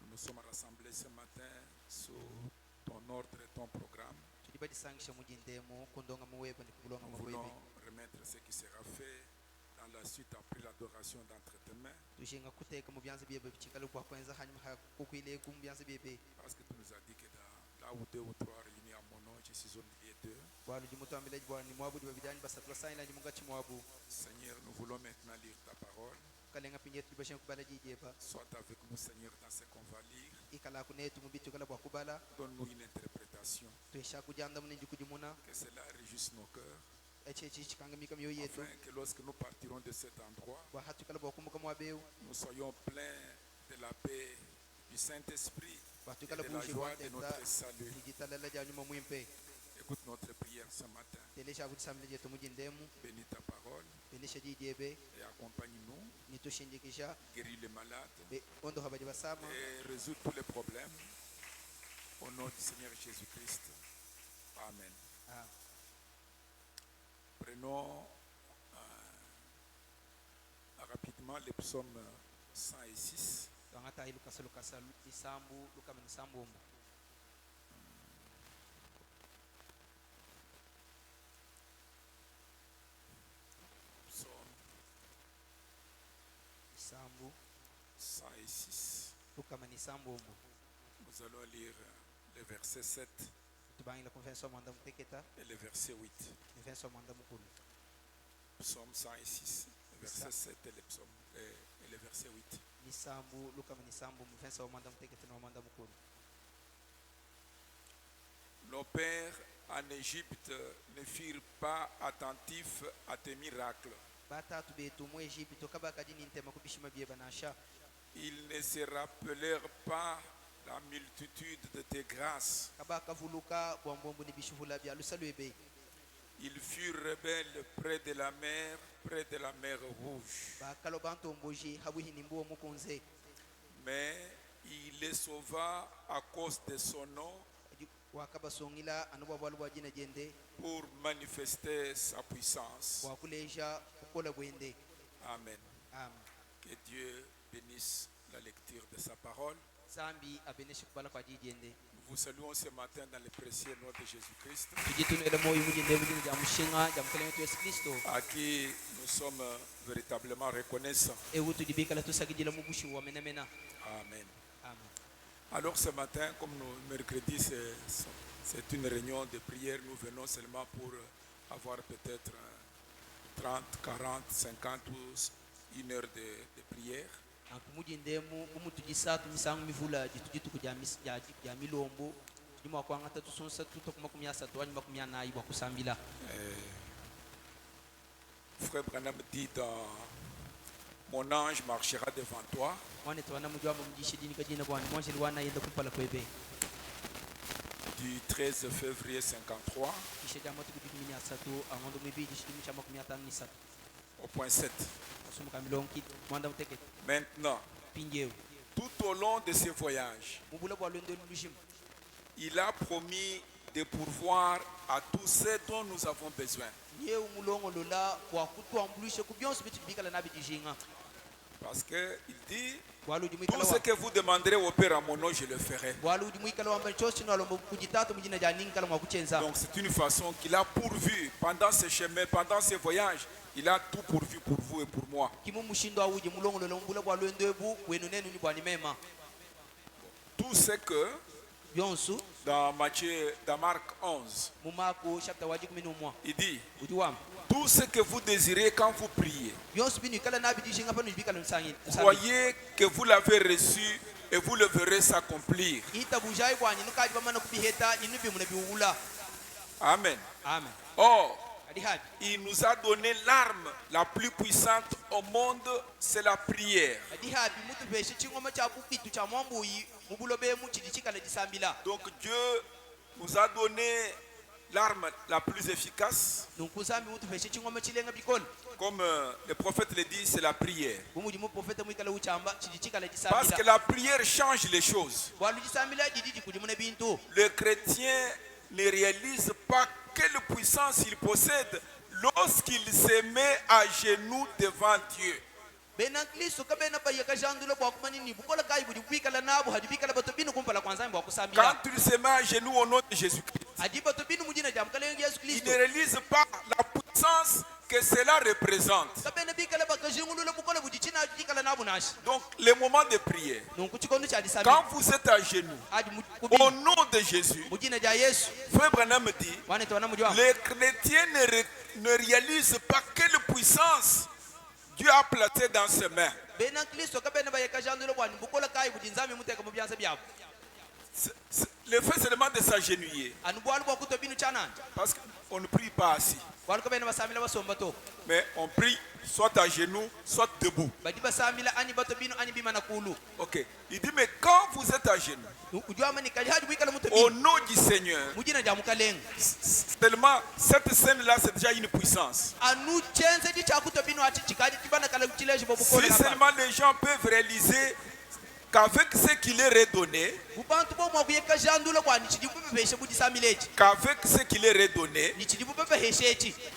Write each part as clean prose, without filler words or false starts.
Nous nous sommes rassemblés ce matin sous ton ordre et ton programme. Nous voulons remettre ce qui sera fait dans la suite après l'adoration d'entre tes mains. Parce que tu nous as dit que là où deux ou trois réunis à mon nom, je suis au milieu d'eux. Seigneur, nous voulons maintenant lire ta parole. Sois avec nous, Seigneur, dans ce qu'on va lire. Donne-nous une interprétation. Que cela réjouisse nos cœurs. Afin que lorsque nous partirons de cet endroit, nous soyons pleins de la paix du Saint-Esprit et de la joie de notre salut. Écoute notre prière ce matin. Bénis ta parole et accompagne-nous. Guéris les malades et résous tous les problèmes. Au nom du Seigneur Jésus-Christ. Amen. Prenons rapidement les psaumes 106. Psaume 106. Nous allons lire le verset 7 et le verset 8. Psaume 106, le verset 7 et le verset 8. Nos pères en Égypte ne furent pas attentifs à tes miracles. Ils ne se rappelèrent pas la multitude de tes grâces. Ils furent rebelles près de la mer Rouge. Mais il les sauva à cause de son nom pour manifester sa puissance. Amen. Que Dieu bénisse la lecture de sa parole. Nous vous saluons ce matin dans le précieux nom de Jésus-Christ, à qui nous sommes véritablement reconnaissants. Amen. Alors ce matin, comme mercredi, c'est une réunion de prière, nous venons seulement pour avoir peut-être 30, 40, 50 ou une heure de prière. Frère Branham dit dans mon ange marchera devant toi. Du 13 février 53 au point 7. Maintenant, tout au long de ce voyage, il a promis de pourvoir à tout ce dont nous avons besoin. Parce qu'il dit, tout ce que vous demanderez au Père à mon nom, je le ferai. Donc c'est une façon qu'il a pourvu pendant ce chemin, pendant ce voyage. Il a tout pourvu pour vous et pour moi. Tout ce que dans Marc 11, il dit, tout ce que vous désirez quand vous priez, croyez que vous l'avez reçu et vous le verrez s'accomplir. Amen. Or, il nous a donné l'arme la plus puissante au monde, c'est la prière. Donc Dieu nous a donné l'arme la plus efficace. Comme le prophète le dit, c'est la prière. Parce que la prière change les choses. Le chrétien ne réalise pas quelle puissance il possède lorsqu'il se met à genoux devant Dieu. Quand il se met à genoux au nom de Jésus-Christ, il ne réalise pas la puissance que cela représente. Donc, les moments de prière, quand vous êtes à genoux, au nom de Jésus, Frère Branham me dit, les chrétiens ne réalisent pas quelle puissance Dieu a placée dans ses mains. Le fait seulement de s'agenouiller, parce qu'on ne prie pas assis, mais on prie soit à genoux, soit debout. Ok. Il dit, mais quand vous êtes à genoux, au nom du Seigneur, tellement cette scène-là, c'est déjà une puissance. Si seulement les gens peuvent réaliser qu'avec ce qu'il leur est donné,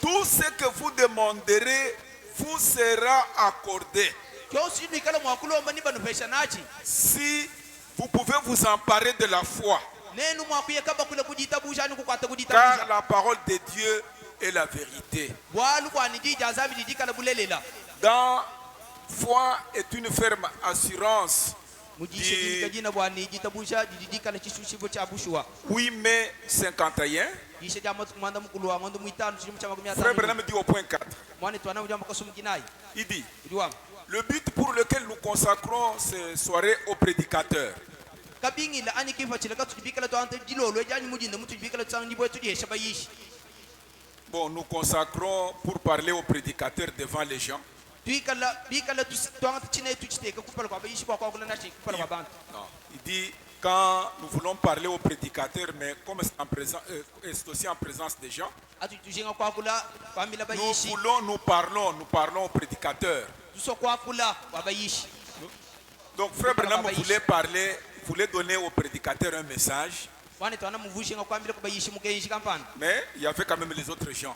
tout ce que vous demanderez vous sera accordé. Si vous pouvez vous emparer de la foi, car la parole de Dieu est la vérité. Dans foi est une ferme assurance. 8 mai 51. Frère Branham dit au point 4. Il dit, le but pour lequel nous consacrons ces soirées aux prédicateurs, bon, nous consacrons pour parler aux prédicateurs devant les gens. Il dit, quand nous voulons parler aux prédicateurs, mais comme c'est aussi en présence des gens, nous parlons aux prédicateurs. Donc Frère Branham voulait donner aux prédicateurs un message, mais il y avait quand même les autres gens.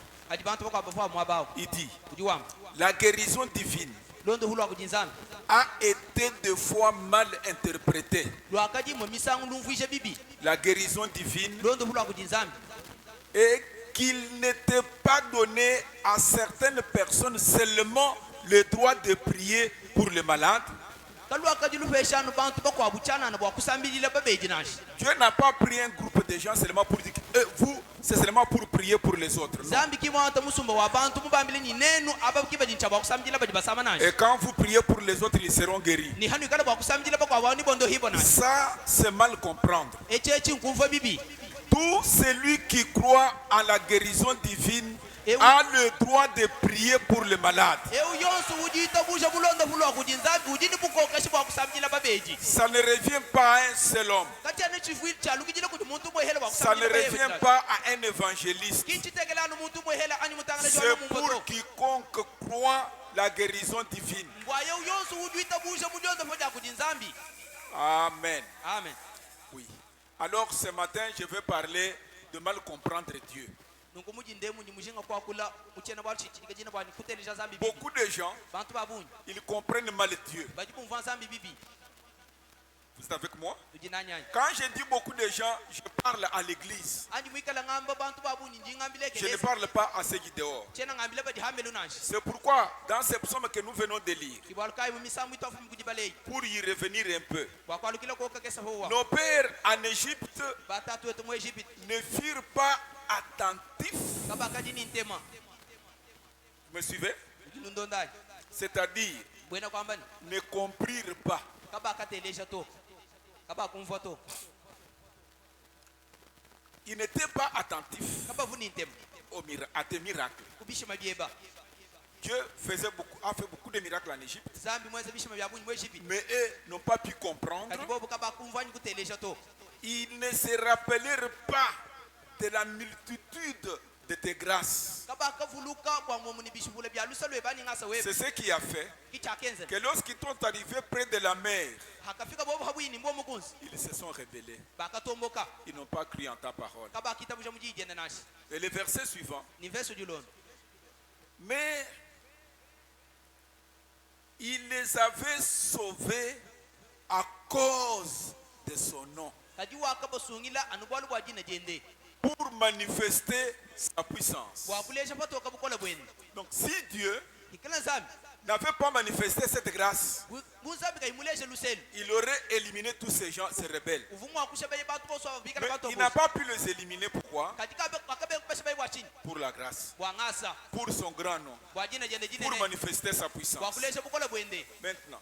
Il dit, la guérison divine a été deux fois mal interprétée. La guérison divine, et qu'il n'était pas donné à certaines personnes seulement le droit de prier pour les malades. Dieu n'a pas pris un groupe de gens seulement pour dire vous, c'est seulement pour prier pour les autres. Non. Et quand vous priez pour les autres, ils seront guéris. Ça, c'est mal comprendre. Tout celui qui croit à la guérison divine a le droit de prier pour les malades. Ça ne revient pas à un seul homme. Ça ne revient pas à un évangéliste. C'est pour quiconque croit la guérison divine. Amen. Amen. Oui. Alors ce matin, je vais parler de mal comprendre Dieu. Beaucoup de gens, ils comprennent mal Dieu. Vous êtes avec moi? Quand je dis beaucoup de gens, je parle à l'église. Je ne parle pas à ceux qui dehors. C'est pourquoi, dans ces psaumes que nous venons de lire, pour y revenir un peu, nos pères en Égypte ne furent pas attentifs. Vous me suivez? C'est-à-dire, ne comprirent pas. Ils n'étaient pas attentifs à tes miracles. Dieu a fait beaucoup de miracles en Égypte, mais eux n'ont pas pu comprendre. Ils ne se rappelèrent pas de la multitude de tes grâces. C'est ce qui a fait que lorsqu'ils sont arrivés près de la mer, ils se sont rebellés. Ils n'ont pas cru en ta parole. Et le verset suivant. Mais il les avait sauvés à cause de son nom, pour manifester sa puissance. Donc si Dieu n'avait pas manifesté cette grâce, il aurait éliminé tous ces gens, ces rebelles. Mais il n'a pas pu les éliminer. Pourquoi? Pour la grâce, pour son grand nom, pour manifester sa puissance. Maintenant,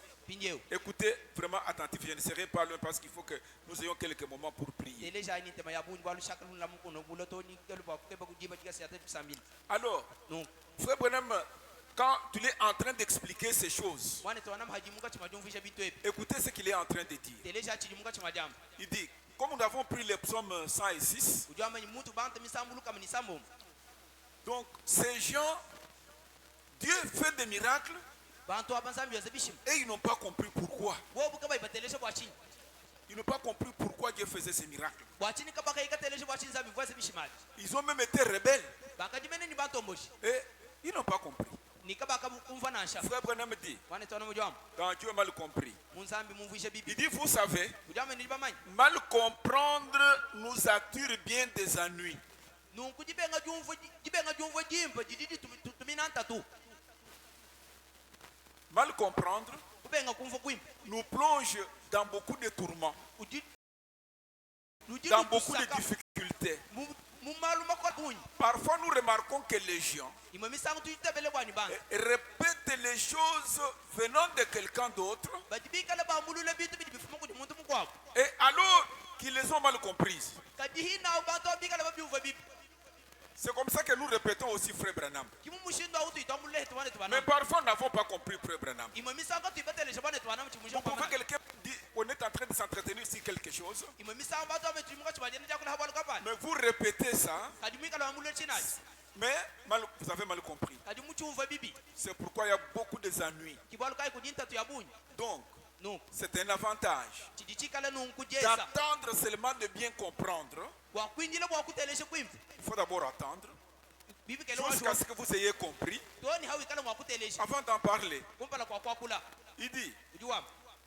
écoutez vraiment attentif, je ne serai pas loin parce qu'il faut que nous ayons quelques moments pour prier. Alors, Frère Branham, quand tu es en train d'expliquer ces choses, écoutez ce qu'il est en train de dire. Il dit, comme nous avons pris les psaumes 106, donc ces gens, Dieu fait des miracles et ils n'ont pas compris pourquoi. Ils n'ont pas compris pourquoi Dieu faisait ces miracles. Ils ont même été rebelles. Et ils n'ont pas compris. Frère Branham dit, quand Dieu a mal compris, il dit, vous savez, mal comprendre nous attire bien des ennuis. Mal comprendre nous plonge dans beaucoup de tourments, dans beaucoup de difficultés. Parfois nous remarquons que les gens répètent les choses venant de quelqu'un d'autre et alors qu'ils les ont mal comprises. C'est comme ça que nous répétons aussi Frère Branham. Mais parfois nous n'avons pas compris Frère Branham. Vous pouvez quelqu'un dire, on est en train de s'entretenir sur quelque chose, mais vous répétez ça, mais vous avez mal compris. C'est pourquoi il y a beaucoup d'ennuis. Donc, c'est un avantage d'attendre seulement de bien comprendre. Il faut d'abord attendre jusqu'à ce que vous ayez compris avant d'en parler. Il dit,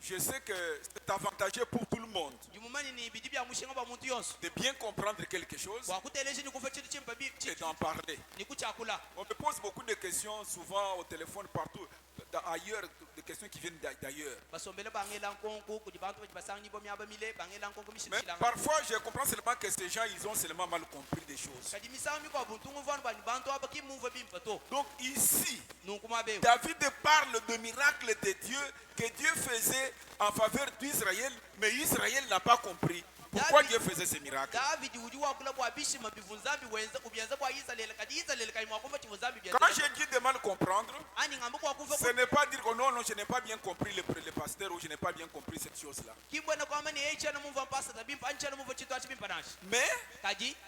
je sais que c'est avantageux pour tout le monde de bien comprendre quelque chose et d'en parler. On me pose beaucoup de questions souvent au téléphone, partout ailleurs, des questions qui viennent d'ailleurs. Mais parfois je comprends seulement que ces gens ils ont seulement mal compris des choses. Donc ici David parle de miracles de Dieu que Dieu faisait en faveur d'Israël, mais Israël n'a pas compris pourquoi Dieu faisait ces miracles. Quand je dis de mal comprendre, ce n'est pas dire que non, je n'ai pas bien compris le pasteur ou je n'ai pas bien compris cette chose-là. Mais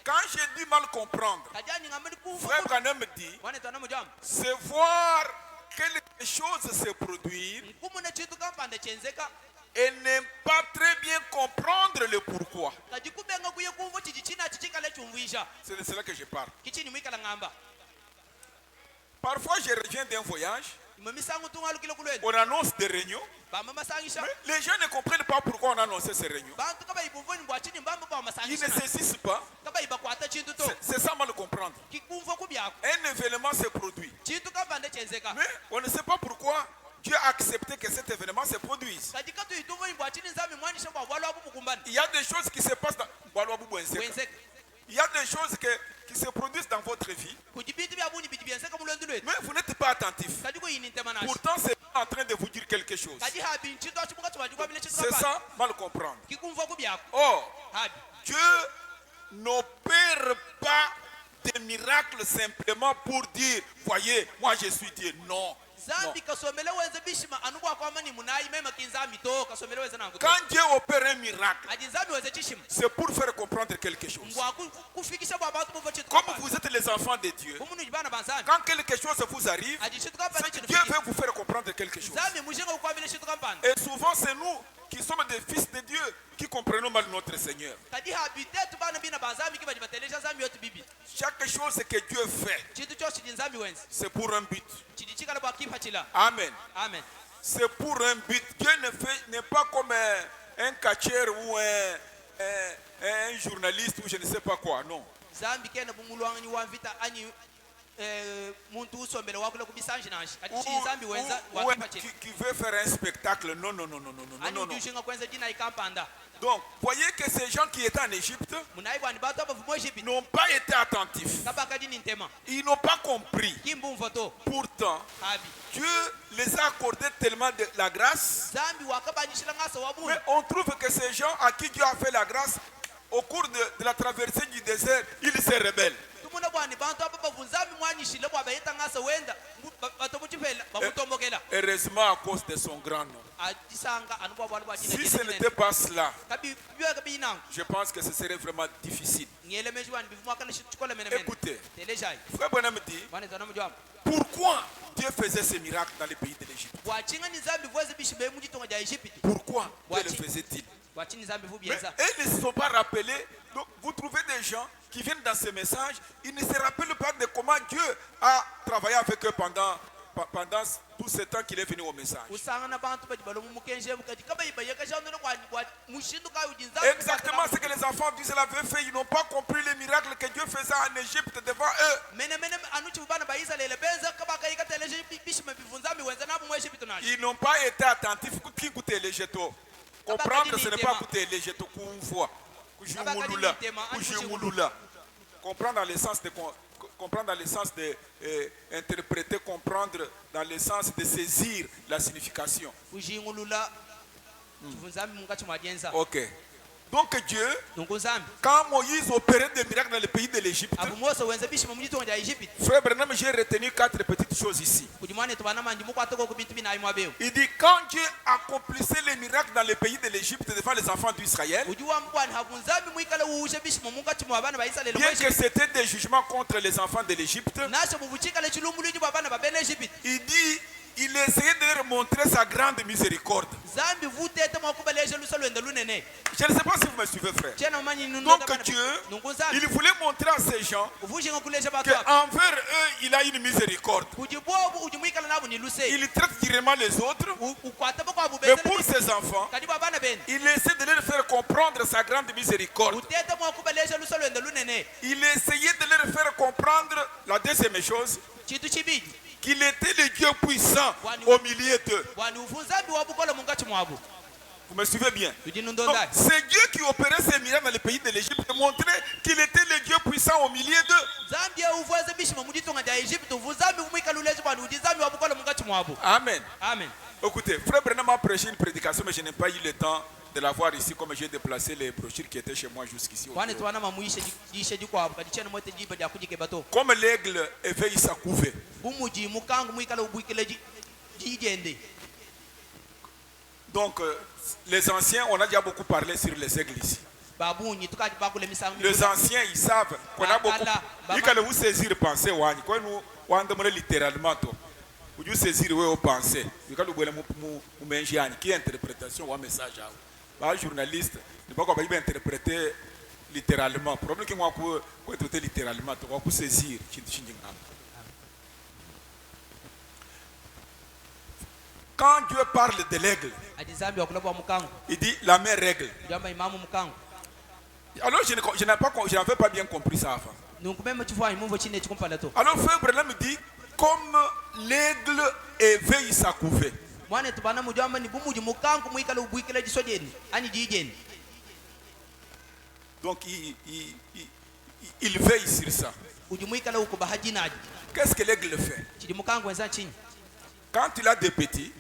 quand je dis mal comprendre, Frère Branham me dit, c'est voir quelque chose se produire et ne pas très bien comprendre le pourquoi. C'est de cela que je parle. Parfois je reviens d'un voyage, on annonce des réunions, mais les gens ne comprennent pas pourquoi on a annoncé ces réunions. Ils ne saisissent pas. C'est ça mal comprendre. Un événement se produit, mais on ne sait pas pourquoi Dieu a accepté que cet événement se produise. Il y a des choses qui se passent dans... Il y a des choses qui se produisent dans votre vie, mais vous n'êtes pas attentif. Pourtant, c'est en train de vous dire quelque chose. C'est ça, mal comprendre. Or, Dieu n'opère pas des miracles simplement pour dire, voyez, moi je suis Dieu. Non. Non. Quand Dieu opère un miracle, c'est pour faire comprendre quelque chose. Comme vous êtes les enfants de Dieu, quand quelque chose vous arrive, Dieu veut vous faire comprendre quelque chose. Et souvent c'est nous qui sommes des fils de Dieu qui comprenons mal notre Seigneur. Chaque chose que Dieu fait, c'est pour un but. Amen. Amen. c'est pour un but. Dieu n'est pas comme un catcheur ou un journaliste ou je ne sais pas quoi, non. Qui veut faire un spectacle. Non. Donc, voyez que ces gens qui étaient en Égypte n'ont pas été attentifs. Ils n'ont pas compris. Pourtant, Dieu les a accordé tellement de la grâce. Mais on trouve que ces gens à qui Dieu a fait la grâce, au cours de la traversée du désert, ils se rebellent. Heureusement à cause de son grand nom. Si ce n'était pas cela, je pense que ce serait vraiment difficile. Écoutez, Frère Branham dit, pourquoi Dieu faisait ces miracles dans les pays de l'Égypte? Pourquoi Dieu le faisait-il? Mais ils ne se sont pas rappelés. Donc vous trouvez des gens qui viennent dans ce message, ils ne se rappellent pas de comment Dieu a travaillé avec eux pendant tout ce temps qu'il est venu au message. Exactement ce que les enfants d'Israël avaient fait, ils n'ont pas compris les miracles que Dieu faisait en Égypte devant eux. Ils n'ont pas été attentifs. Écoutez les jetos. Comprendre, ce n'est pas écouter les jetos qu'on voit. Comprendre dans le sens de comprendre dans le sens de interpréter, comprendre dans le sens de saisir la signification. Ok. Donc Dieu, quand Moïse opérait des miracles dans le pays de l'Égypte, Frère Branham, j'ai retenu 4 petites choses ici. Il dit, quand Dieu accomplissait les miracles dans le pays de l'Égypte devant les enfants d'Israël, bien que c'était des jugements contre les enfants de l'Égypte, il dit, il essayait de leur montrer sa grande miséricorde. Je ne sais pas si vous me suivez, frère. Donc Dieu, il voulait montrer à ces gens qu'envers eux, il a une miséricorde. Il traite directement les autres. Mais pour ses enfants, il essaie de leur faire comprendre sa grande miséricorde. Il essayait de leur faire comprendre la deuxième chose, qu'il était le Dieu puissant au milieu d'eux. Vous me suivez bien? Donc, c'est Dieu qui opérait ces miracles dans le pays de l'Égypte et montrait qu'il était le Dieu puissant au milieu d'eux. Amen. Amen. Écoutez, Frère Branham a prêché une prédication, mais je n'ai pas eu le temps de la voir ici, comme j'ai déplacé les brochures qui étaient chez moi jusqu'ici. Comme l'aigle éveille sa couvée. Donc, les anciens, on a déjà beaucoup parlé sur les aigles ici. Les anciens, ils savent qu'on a beaucoup. Ils peuvent vous saisir, penser, littéralement. Vous saisir, vous pensez. Qui est interprétation ou un message. Un journaliste, ne peut pas interpréter littéralement. Le problème c'est qu'on peut interpréter littéralement. On peut saisir. Quand Dieu parle de l'aigle, il dit la même règle. Alors je n'avais pas bien compris ça avant. Alors Frère Branham dit comme l'aigle éveille sa couvée. Donc il veille sur ça. Qu'est-ce que l'aigle fait? Quand il a des petits,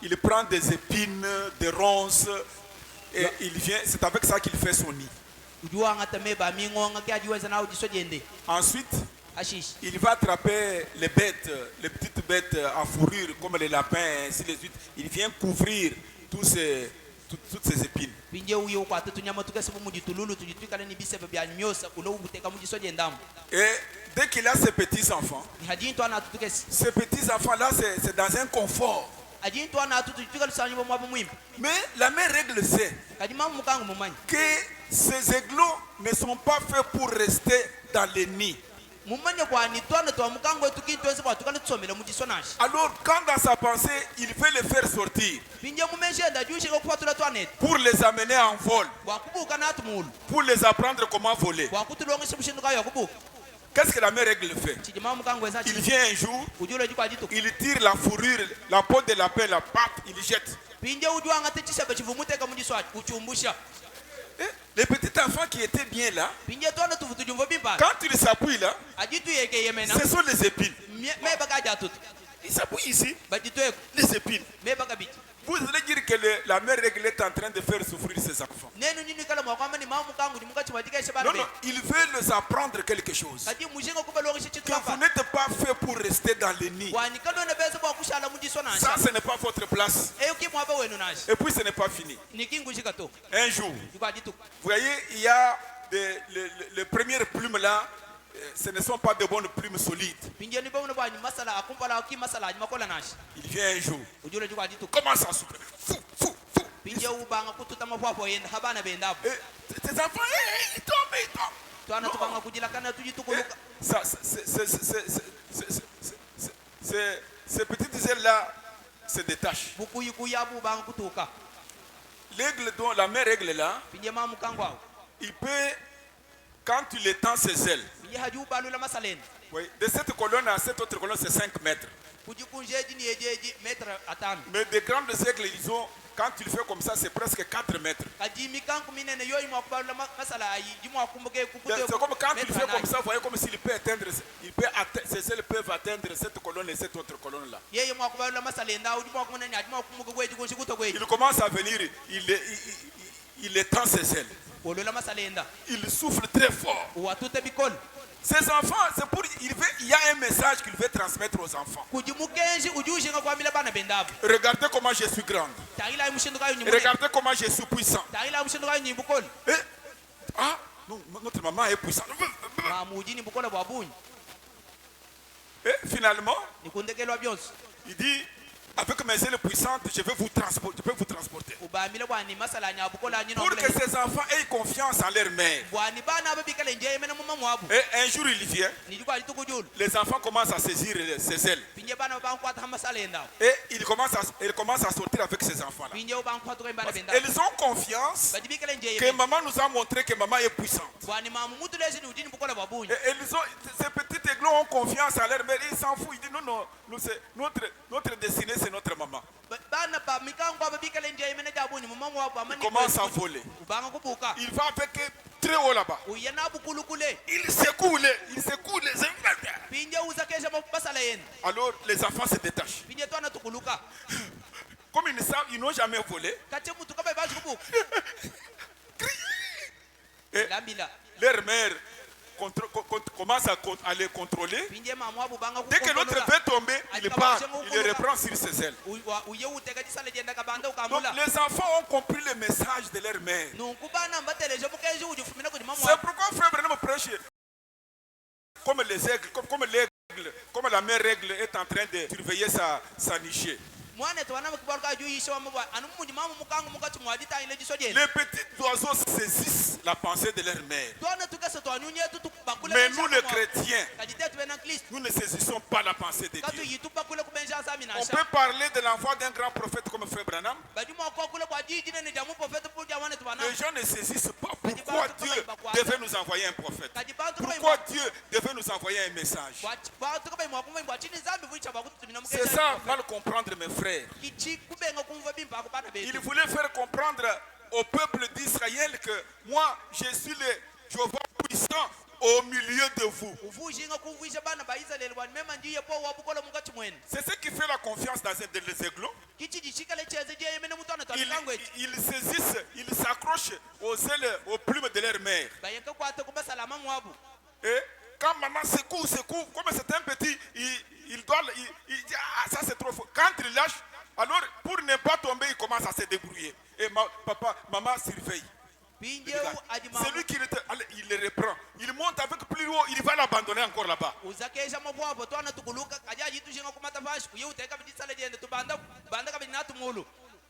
il prend des épines, des ronces et il vient, c'est avec ça qu'il fait son nid. Ensuite, il va attraper les bêtes, les petites bêtes à fourrure comme les lapins et ainsi de suite. Il vient couvrir toutes ces épines. Et dès qu'il a ses petits-enfants, ces petits-enfants-là, c'est dans un confort. Mais la même règle c'est que ces aiglots ne sont pas faits pour rester dans les nids. Alors quand dans sa pensée il veut les faire sortir pour les amener en vol, pour les apprendre comment voler, qu'est-ce que la mère règle fait? Il vient un jour, il tire la fourrure, la peau de lapin, la patte, il jette. Les petits enfants qui étaient bien là, quand il s'appuie là, ce sont les épines. Il s'appuie ici, les épines. Vous allez dire que la mère règle est en train de faire souffrir ses enfants. Non, il veut les apprendre quelque chose. Que vous n'êtes pas fait pour rester dans le nid. Ça, ce n'est pas votre place. Et puis, ce n'est pas fini. Un jour, vous voyez, il y a les premières plumes là. Ce ne sont pas de bonnes plumes solides. Il vient un jour. Comment ça souffle? Fou, fou, fou. Et tes enfants, ils tombent. Ça, ces petites ailes-là se détachent. L'aigle dont la mère aigle là, il peut, quand il étend ses ailes, oui, de cette colonne à cette autre colonne, c'est 5 mètres. Mais des grandes aigles, ils ont, quand il fait comme ça, c'est presque 4 mètres. C'est comme quand il fait comme ça, vous voyez, comme s'il peut atteindre, ses ailes peuvent atteindre cette colonne et cette autre colonne là. Il commence à venir, il étend ses ailes. Il souffle très fort. Ces enfants, c'est pour, il y a un message qu'il veut transmettre aux enfants. Regardez comment je suis grande. Regardez comment je suis puissant. Et, ah, non, notre maman est puissante. Et finalement, il dit, avec mes ailes puissantes, je peux vous transporter. Pour que ces enfants aient confiance en leur mère. Et un jour il vient, les enfants commencent à saisir ses ailes. Et il commence à sortir avec ces enfants-là. Ils ont confiance que maman nous a montré que maman est puissante. Et ces petits aiglons ont confiance en leur mère. Ils s'en foutent. Ils disent non, notre destinée c'est notre maman. Il commence à voler. Il va avec très haut là-bas. Il secoue les alors les enfants se détachent. Comme ils ne savent, ils n'ont jamais volé. Et leur mère commence à les contrôler. Dès que l'autre veut tomber, il part, il les reprend sur ses ailes. Donc les enfants ont compris le message de leur mère. C'est pourquoi frère Branham prêche comme les aigles, comme la mère aigle est en train de surveiller sa nichée. Les petits oiseaux saisissent la pensée de leur mère. Mais nous les chrétiens, nous ne saisissons pas la pensée de Dieu. On peut parler de l'envoi d'un grand prophète comme Frère Branham. Les gens ne saisissent pas pourquoi Dieu devait nous envoyer un prophète. Pourquoi Dieu devait nous envoyer un message. C'est ça, mal comprendre mes frères. Il voulait faire comprendre au peuple d'Israël que moi, je suis le Jéhovah puissant au milieu de vous. C'est ce qui fait la confiance dans les aiglons. Ils saisissent, ils s'accrochent aux ailes, aux plumes de leur mère. Et quand maman secoue, comme c'est un petit, il dit ah ça c'est trop fort. Quand il lâche, alors pour ne pas tomber, il commence à se débrouiller. Et maman surveille. C'est lui qui il le reprend. Il monte avec plus haut, il va l'abandonner encore là-bas.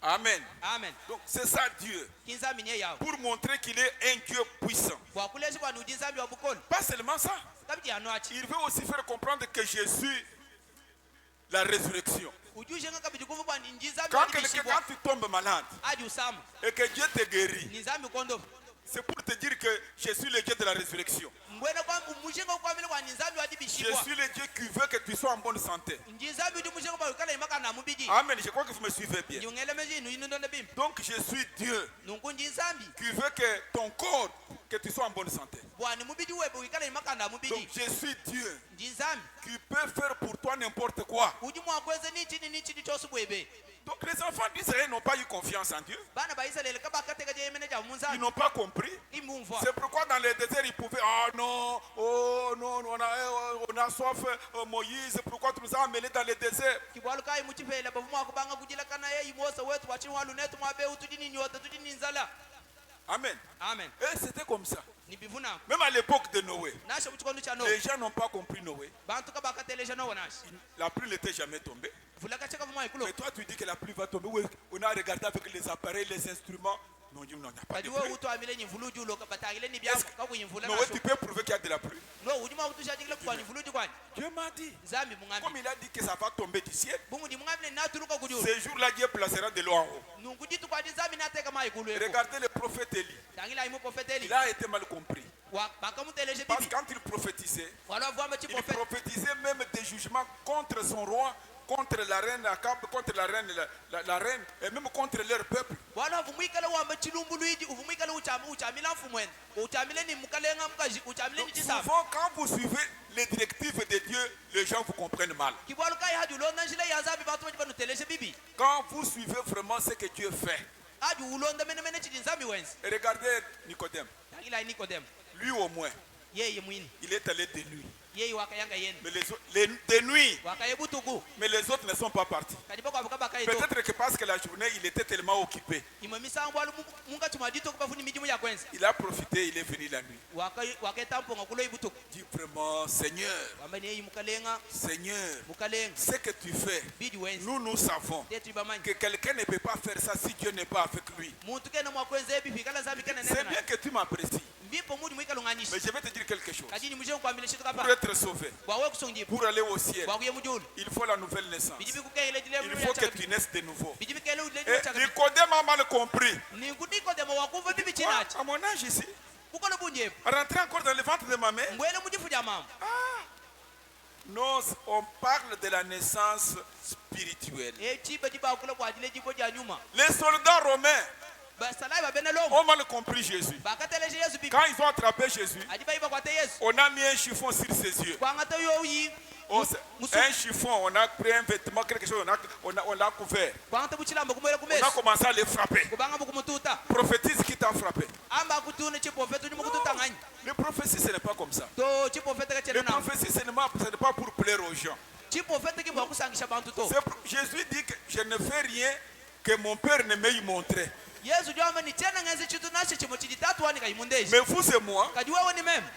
Amen. Amen. Donc c'est ça Dieu. Pour montrer qu'il est un Dieu puissant. Pas seulement ça. Il veut aussi faire comprendre que Jésus, la résurrection. Quand tu tombes malade et que Dieu te guérit, c'est pour te dire que je suis le Dieu de la résurrection. Je suis le Dieu qui veut que tu sois en bonne santé. Amen. Je crois que vous me suivez bien. Donc je suis Dieu qui veut que ton corps, que tu sois en bonne santé. Donc je suis Dieu qui peut faire pour toi n'importe quoi. Donc les enfants d'Israël n'ont pas eu confiance en Dieu. Ils n'ont pas compris. C'est pourquoi dans le désert ils pouvaient, non, on a soif, Moïse, pourquoi tu nous as amenés dans le désert? Amen. Amen. Et c'était comme ça. Même à l'époque de Noé, les gens n'ont pas compris Noé. La pluie n'était jamais tombée. Mais toi tu dis que la pluie va tomber. Oui, on a regardé avec les appareils, les instruments. Non, il n'y a pas de pluie. Noé, tu peux prouver qu'il y a de la pluie. Dieu m'a dit, comme il a dit que ça va tomber du ciel, ce jour-là Dieu placera de l'eau en haut. Regardez le prophète Élie. Il a été mal compris. Parce que quand il prophétisait même des jugements contre son roi, contre la reine Akab, contre la reine et même contre leur peuple. Souvent quand vous suivez les directives de Dieu, les gens vous comprennent mal. Quand vous suivez vraiment ce que Dieu fait. Et regardez Nicodème. Lui au moins, il est allé de nuit. Mais de nuit. Mais les autres ne sont pas partis. Peut-être que parce que la journée, il était tellement occupé. Il a profité, il est venu la nuit. Dis vraiment, Seigneur, ce que tu fais, nous savons que quelqu'un ne peut pas faire ça si Dieu n'est pas avec lui. C'est bien que tu m'apprécies. Mais je vais te dire quelque chose. Pour être sauvé, pour aller au ciel, il faut la nouvelle naissance. Il faut que tu naisses de nouveau. Et Nicodème a mal compris. À mon âge ici, rentrer encore dans le ventre de ma mère. Non, on parle de la naissance spirituelle. Les soldats romains ont mal compris Jésus. Quand ils ont attrapé Jésus, on a mis un chiffon sur ses yeux. Un chiffon, on a pris un vêtement, quelque chose, on l'a couvert. On a commencé à les frapper. Prophétise qui t'a frappé. Le prophétie, ce n'est pas comme ça. Le prophétie, ce n'est pas pour plaire aux gens. Jésus dit que je ne fais rien que mon Père ne m'ait montré. Mais vous et moi,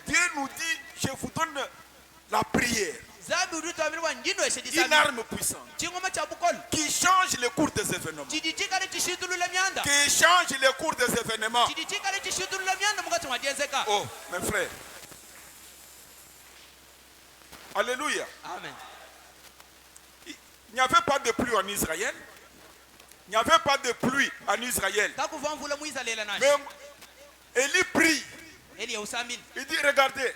Dieu nous dit, je vous donne la prière. Une arme puissante qui change le cours des événements. Qui change le cours des événements. Oh, mes frères. Alléluia. Amen. Il n'y avait pas de pluie en Israël. Il n'y avait pas de pluie en Israël. Mais Élie prie. Il dit, regardez,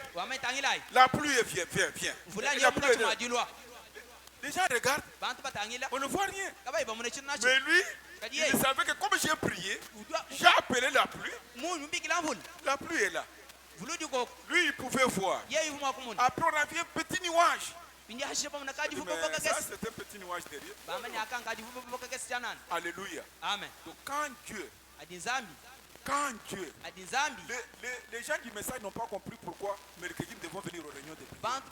la pluie vient. Les gens regardent, on ne voit rien. Mais lui, il savait que comme j'ai prié, j'ai appelé la pluie. La pluie est là. Lui, il pouvait voir. Après, on a vu un petit nuage. Mais ça, c'est un petit nuage derrière. Alléluia. Amen. Donc quand Dieu, les gens du message n'ont pas compris pourquoi mercredi devons venir aux réunions de prière.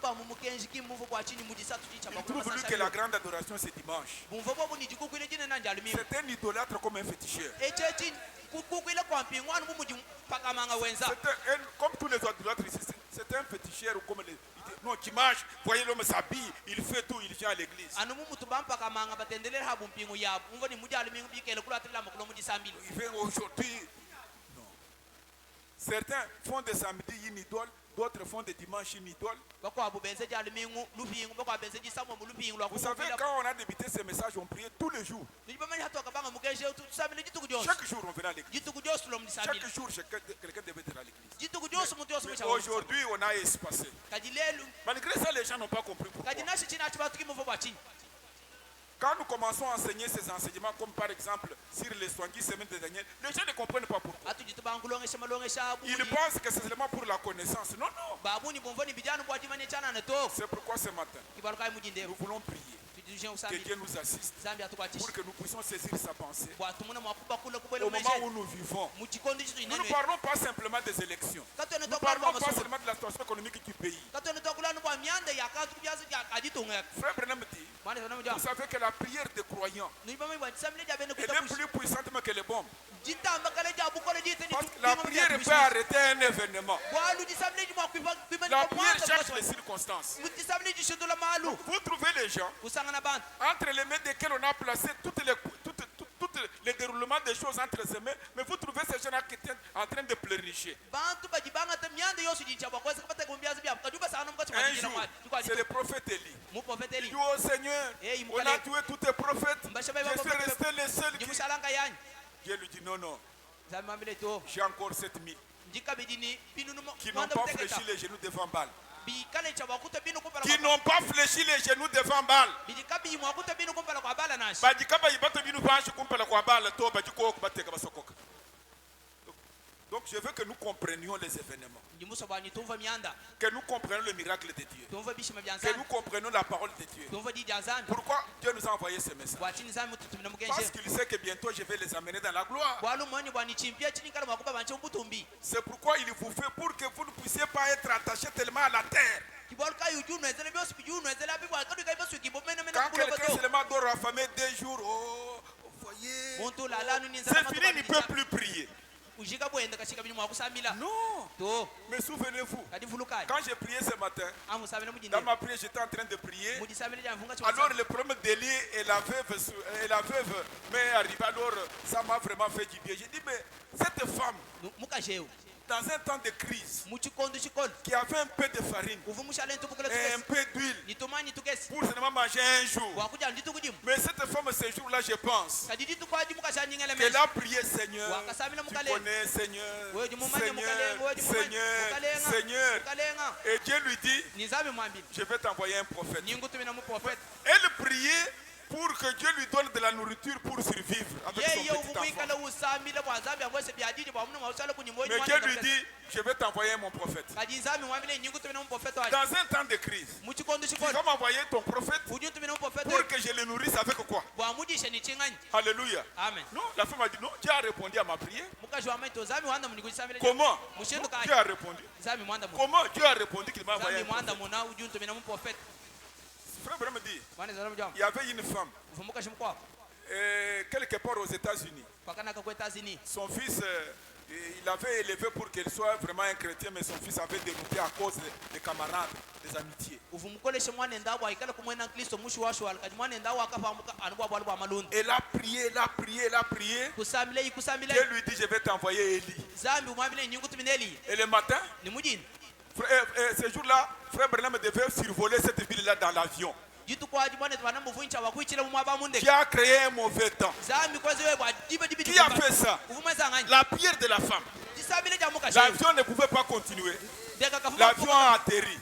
Ils trouvent que la grande adoration c'est dimanche. C'est un idolâtre comme un féticheur. Comme tous les idolâtres ici, c'est un féticheur comme les... Non, dimanche, voyez l'homme s'habille, il fait tout, il vient à l'église. Il vient aujourd'hui. Non. Certains font de samedi une idole, D'autres font des dimanches une idole. Vous savez, quand on a débuté ces messages, on priait tous les jours. Chaque jour, on venait à l'église. Chaque jour, quelqu'un devait être à l'église. Mais aujourd'hui, on a espacé. Malgré ça, les gens n'ont pas compris pourquoi. Quand nous commençons à enseigner ces enseignements, comme par exemple sur les soins semaine de Daniel, les gens ne comprennent pas pourquoi. Ils pensent que c'est seulement pour la connaissance. Non, non. C'est pourquoi ce matin, nous voulons prier. Que Dieu nous assiste pour que nous puissions saisir sa pensée. Au moment où nous vivons, nous ne parlons pas simplement des élections. Nous ne parlons pas seulement de la situation économique du pays. Frère Branham dit, vous savez que la prière des croyants est plus puissante que les bombes. Parce que la prière peut arrêter un événement. La prière cherche les circonstances. Vous trouvez les gens entre les mains desquels on a placé tous les déroulements des choses entre ses mains, mais vous trouvez ces gens-là qui sont en train de pleurnicher. Un jour, c'est le prophète Élie. Il dit au Seigneur, on a tué tous tes prophètes, je suis resté le seul qui... Dieu lui dit non, non, j'ai encore 7000 qui n'ont pas fléchi les genoux devant Baal. Qui n'ont pas fléchi les genoux devant Baal. Donc je veux que nous comprenions les événements. Que nous comprenions le miracle de Dieu. Que nous comprenions la parole de Dieu. Pourquoi Dieu nous a envoyé ce message? Parce qu'il sait que bientôt je vais les amener dans la gloire. C'est pourquoi il vous fait pour que vous ne puissiez pas être attachés tellement à la terre. Quand quelqu'un seulement doit raffamer 2 jours, oh, vous voyez, c'est fini, il ne peut plus prier. Non. Mais souvenez-vous, quand j'ai prié ce matin, dans ma prière, j'étais en train de prier. Alors le problème d'Élie et la veuve m'est arrivé. Alors ça m'a vraiment fait du bien. J'ai dit, mais cette femme, dans un temps de crise, qui avait un peu de farine et un peu d'huile pour seulement manger un jour. Mais cette femme, ce jour-là, je pense qu'elle a prié, Seigneur, tu connais, Seigneur, Seigneur. Et Dieu lui dit, je vais t'envoyer un prophète. Elle priait pour que Dieu lui donne de la nourriture pour survivre avec son petit enfant. Mais Dieu lui dit, je vais t'envoyer mon prophète. Dans un temps de crise, tu vas m'envoyer ton prophète pour que je le nourrisse avec quoi? Alléluia. Amen. Non, la femme a dit non, Dieu a répondu à ma prière. Comment? Dieu a répondu. Comment Dieu a répondu qu'il m'a envoyé un prophète? Frère Branham dit, il y avait une femme quelque part aux États-Unis. Son fils, il avait élevé pour qu'elle soit vraiment un chrétien, mais son fils avait dérouté à cause des camarades, des amitiés. Elle a prié, elle a prié, elle a prié. Dieu lui dit, je vais t'envoyer Élie. Et le matin, ce jour-là, Frère Branham devait survoler cette ville-là dans l'avion. Qui a créé un mauvais temps? Qui a fait ça? La prière de la femme. L'avion ne pouvait pas continuer. L'avion a atterri.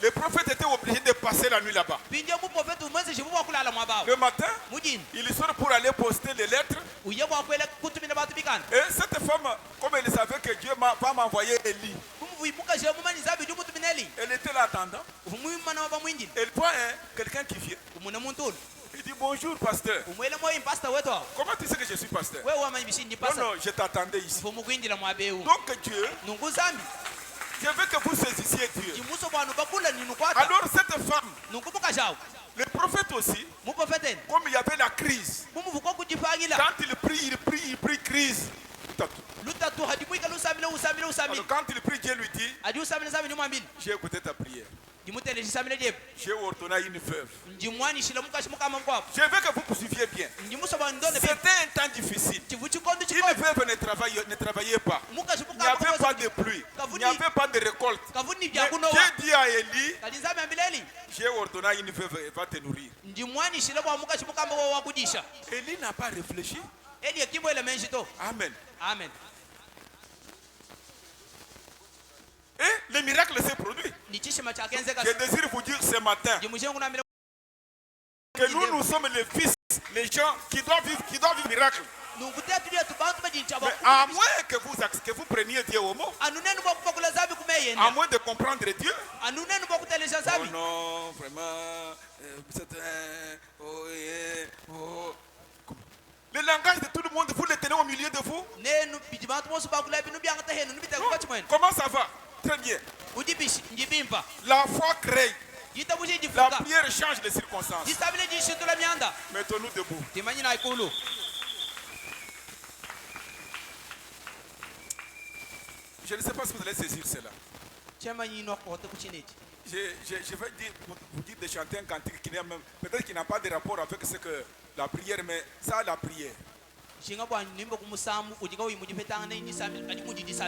Le prophète était obligé de passer la nuit là-bas. Le matin, il sort pour aller poster les lettres. Et cette femme, comme elle savait que Dieu va m'envoyer Élie, elle était là attendant. Elle voit quelqu'un qui vient. Il dit bonjour pasteur. Comment tu sais que je suis pasteur? Non, non, je t'attendais ici. Donc Dieu, je veux que vous saisissiez Dieu. Alors cette femme, le prophète aussi, comme il y avait la crise, quand il prie crise. Alors quand il prie, Dieu lui dit, j'ai écouté ta prière. J'ai ordonné une veuve. Je veux que vous poursuiviez bien. C'était un temps difficile. Une veuve ne travaillait pas. Il n'y avait pas de pluie. Il n'y n'avait pas de récolte. Mais j'ai dit à Élie, j'ai ordonné à une veuve, elle va te nourrir. Élie n'a pas réfléchi. Amen. Amen. Et le miracle s'est produit. Je désire vous dire ce matin que nous sommes les fils, les gens qui doivent vivre miracle. Mais à moins que vous preniez Dieu au mot, à moins de comprendre Dieu. Oh non, vraiment, le langage de tout le monde, vous le tenez au milieu de vous. Comment ça va? Très bien. La foi crée. La prière change les circonstances. Mettons-nous debout. Je ne sais pas si vous allez saisir cela. Je vais vous dire de chanter un cantique qui n'est même, peut-être qu'il n'a pas de rapport avec ce que la prière, mais ça, la prière.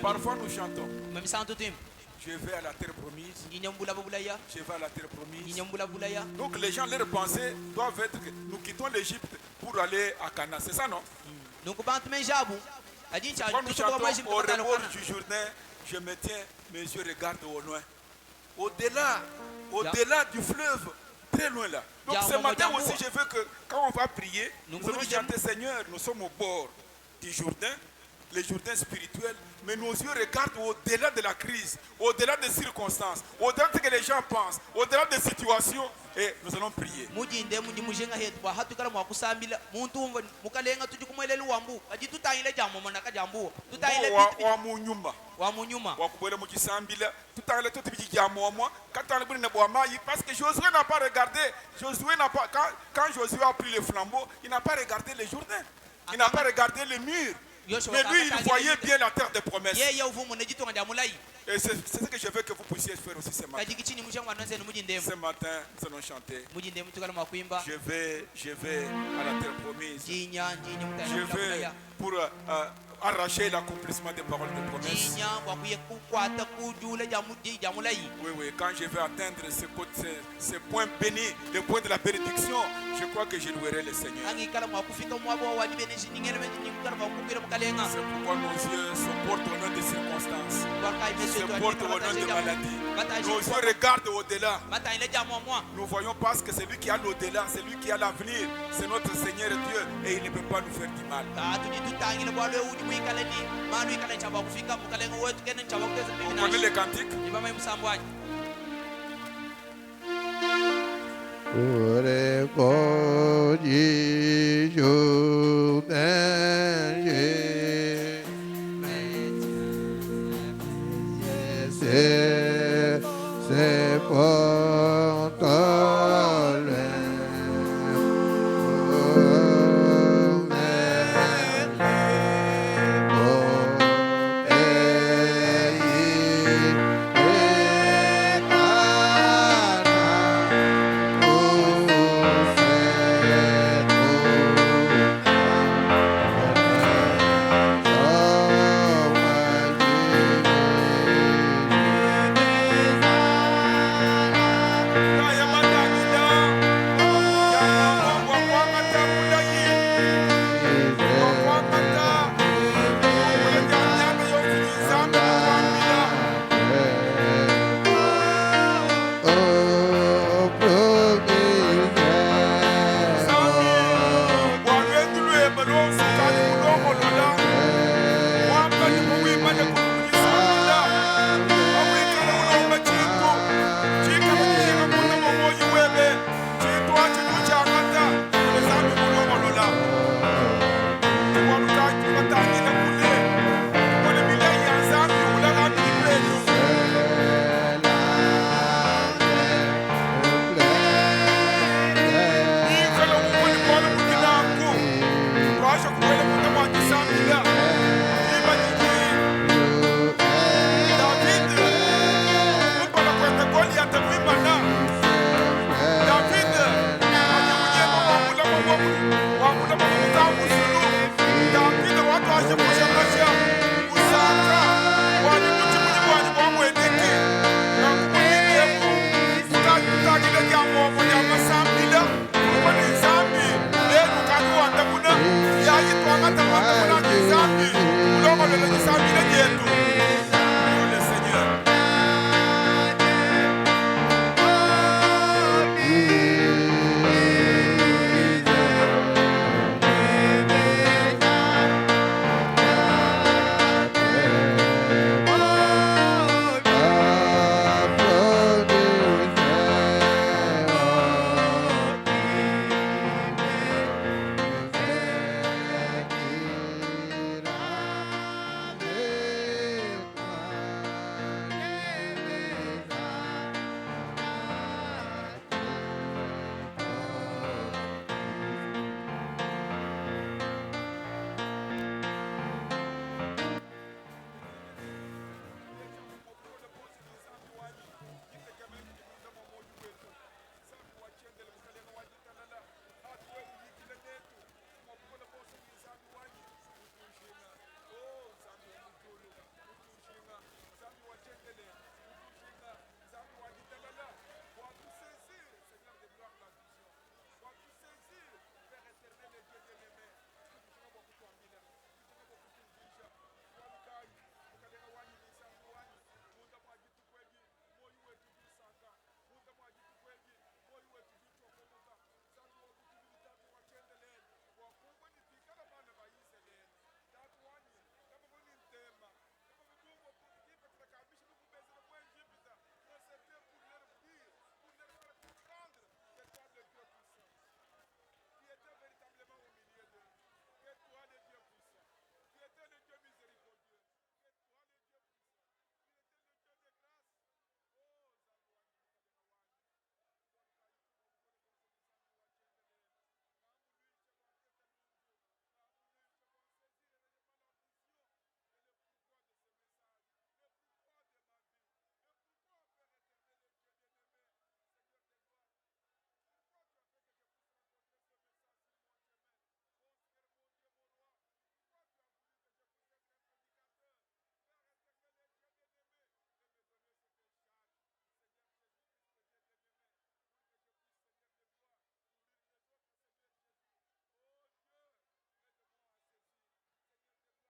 Parfois nous chantons. Je vais à la terre promise. Je vais à la terre promise. Donc les gens, leurs pensées doivent être que nous quittons l'Égypte pour aller à Canaan. C'est ça, non? Quand nous chantons au rebord du Jourdain, je me tiens, mes yeux regardent au loin. Au-delà du fleuve, très loin là. Donc ce matin aussi, je veux que quand on va prier, nous allons chanter Seigneur, nous sommes au bord du Jourdain, le Jourdain spirituel, mais nos yeux regardent au-delà de la crise, au-delà des circonstances, au-delà de ce que les gens pensent, au-delà des situations, et nous allons prier. Parce que Josué n'a pas regardé, quand Josué a pris le flambeau, il n'a pas regardé le Jourdain, il n'a pas regardé le mur. Mais lui, il voyait bien la terre des promesses. Et c'est ce que je veux que vous puissiez faire aussi ce matin. Ce matin, nous allons chanter. Je vais à la terre promise. Je vais pour arracher l'accomplissement des paroles de promesse. Oui, quand je vais atteindre ce point béni, le point de la bénédiction, je crois que je louerai le Seigneur. C'est pourquoi nos yeux se portent au nom des circonstances, se portent au nom de maladies. Nos yeux regardent au-delà. Nous voyons parce que c'est lui qui a l'au-delà, c'est lui qui a l'avenir, c'est notre Seigneur Dieu et il ne peut pas nous faire du mal. Vous connaissez les cantiques? C'est